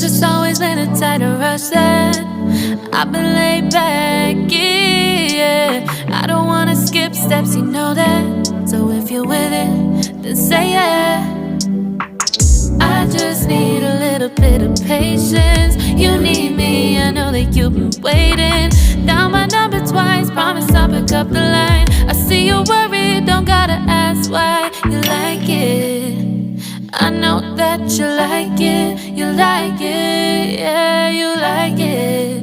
just always been a tight to rush that. I've been laid back, yeah. I don't wanna skip steps, you know that. So if you're with it, then say yeah. I just need a little bit of patience. You need me, I know that you've been waiting. Down my number twice, promise I'll pick up the line. I see you worried, don't gotta ask why. You like it, I know that you like it. You like it, yeah, you like it.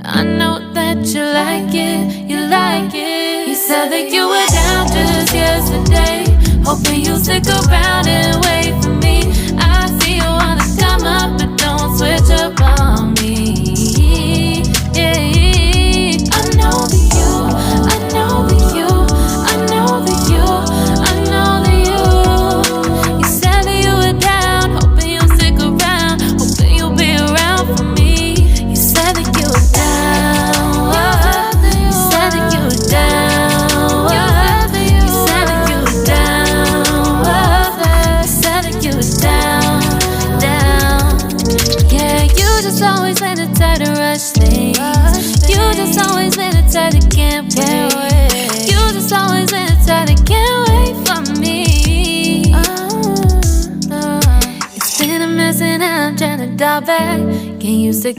I know that you like it, you like it. You said that you were down just yesterday, hoping you'll stick around and wait for me. I see you wanna come up, but don't switch up on me. Yeah, I know that you, I know that you, I know that you, I know that you. You said that you were down, hoping you'll stick around, hoping you'll be around for me. You said that you were down, you said that you were down, you said that you were down, you said that you were down, down. Yeah, you just always been a tight to rush things. You just always been a tight that can't wait. You just always been a tight that can't wait for me. It's been a mess and I'm trying to dial back. Can you stick